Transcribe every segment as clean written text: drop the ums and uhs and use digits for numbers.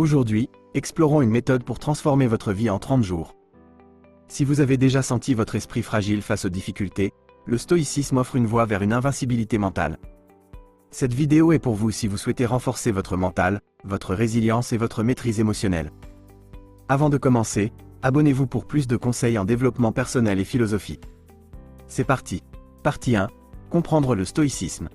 Aujourd'hui, explorons une méthode pour transformer votre vie en 30 jours. Si vous avez déjà senti votre esprit fragile face aux difficultés, le stoïcisme offre une voie vers une invincibilité mentale. Cette vidéo est pour vous si vous souhaitez renforcer votre mental, votre résilience et votre maîtrise émotionnelle. Avant de commencer, abonnez-vous pour plus de conseils en développement personnel et philosophie. C'est parti. Partie 1. Comprendre le stoïcisme.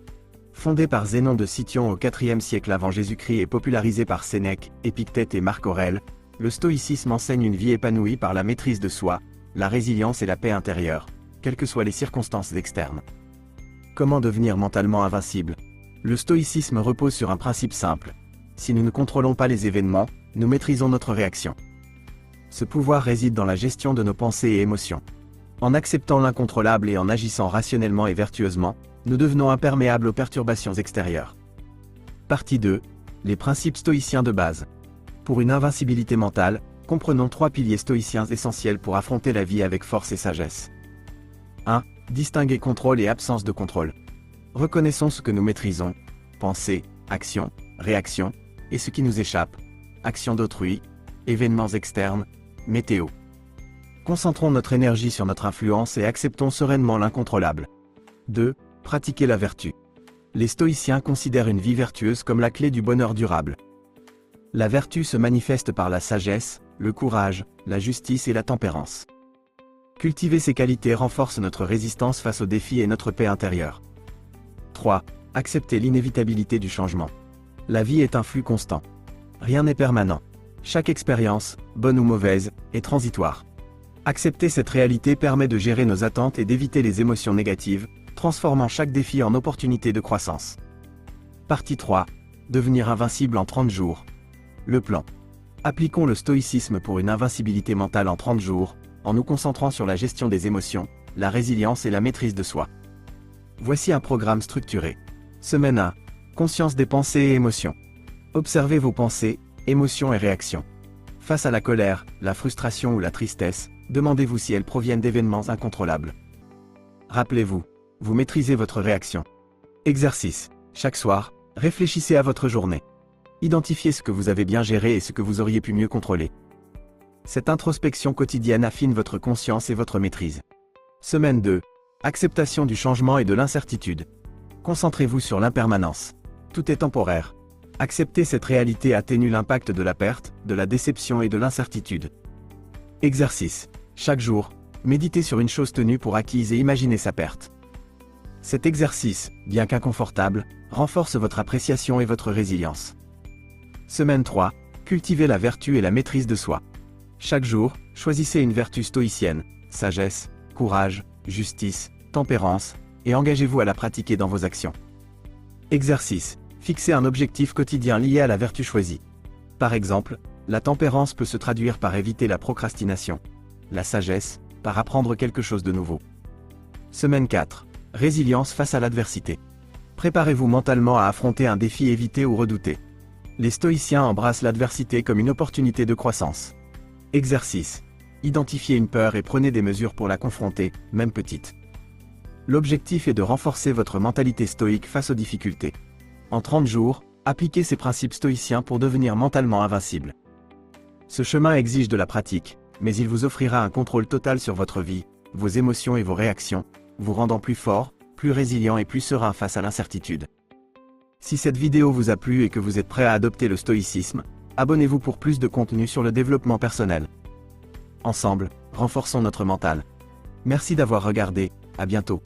Fondé par Zénon de Cityon au IVe siècle avant Jésus-Christ et popularisé par Sénèque, Épictète et Marc Aurèle, le stoïcisme enseigne une vie épanouie par la maîtrise de soi, la résilience et la paix intérieure, quelles que soient les circonstances externes. Comment devenir mentalement invincible? Le stoïcisme repose sur un principe simple. Si nous ne contrôlons pas les événements, nous maîtrisons notre réaction. Ce pouvoir réside dans la gestion de nos pensées et émotions. En acceptant l'incontrôlable et en agissant rationnellement et vertueusement, nous devenons imperméables aux perturbations extérieures. Partie 2. Les principes stoïciens de base. Pour une invincibilité mentale, comprenons 3 piliers stoïciens essentiels pour affronter la vie avec force et sagesse. 1. Distinguer contrôle et absence de contrôle. Reconnaissons ce que nous maîtrisons, pensée, action, réaction, et ce qui nous échappe, action d'autrui, événements externes, météo. Concentrons notre énergie sur notre influence et acceptons sereinement l'incontrôlable. 2. Pratiquer la vertu. Les stoïciens considèrent une vie vertueuse comme la clé du bonheur durable. La vertu se manifeste par la sagesse, le courage, la justice et la tempérance. Cultiver ces qualités renforce notre résistance face aux défis et notre paix intérieure. 3. Accepter l'inévitabilité du changement. La vie est un flux constant. Rien n'est permanent. Chaque expérience, bonne ou mauvaise, est transitoire. Accepter cette réalité permet de gérer nos attentes et d'éviter les émotions négatives, transformant chaque défi en opportunité de croissance. Partie 3. Devenir invincible en 30 jours. Le plan. Appliquons le stoïcisme pour une invincibilité mentale en 30 jours, en nous concentrant sur la gestion des émotions, la résilience et la maîtrise de soi. Voici un programme structuré. Semaine 1. Conscience des pensées et émotions. Observez vos pensées, émotions et réactions. Face à la colère, la frustration ou la tristesse, demandez-vous si elles proviennent d'événements incontrôlables. Rappelez-vous, vous maîtrisez votre réaction. Exercice. Chaque soir, réfléchissez à votre journée. Identifiez ce que vous avez bien géré et ce que vous auriez pu mieux contrôler. Cette introspection quotidienne affine votre conscience et votre maîtrise. Semaine 2. Acceptation du changement et de l'incertitude. Concentrez-vous sur l'impermanence. Tout est temporaire. Accepter cette réalité atténue l'impact de la perte, de la déception et de l'incertitude. Exercice. Chaque jour, méditez sur une chose tenue pour acquise et imaginez sa perte. Cet exercice, bien qu'inconfortable, renforce votre appréciation et votre résilience. Semaine 3. Cultivez la vertu et la maîtrise de soi. Chaque jour, choisissez une vertu stoïcienne, sagesse, courage, justice, tempérance, et engagez-vous à la pratiquer dans vos actions. Exercice. Fixez un objectif quotidien lié à la vertu choisie. Par exemple, la tempérance peut se traduire par éviter la procrastination. La sagesse, par apprendre quelque chose de nouveau. Semaine 4. Résilience face à l'adversité. Préparez-vous mentalement à affronter un défi évité ou redouté. Les stoïciens embrassent l'adversité comme une opportunité de croissance. Exercice. Identifiez une peur et prenez des mesures pour la confronter, même petite. L'objectif est de renforcer votre mentalité stoïque face aux difficultés. En 30 jours, appliquez ces principes stoïciens pour devenir mentalement invincible. Ce chemin exige de la pratique, mais il vous offrira un contrôle total sur votre vie, vos émotions et vos réactions, vous rendant plus fort, plus résilient et plus serein face à l'incertitude. Si cette vidéo vous a plu et que vous êtes prêt à adopter le stoïcisme, abonnez-vous pour plus de contenu sur le développement personnel. Ensemble, renforçons notre mental. Merci d'avoir regardé, à bientôt.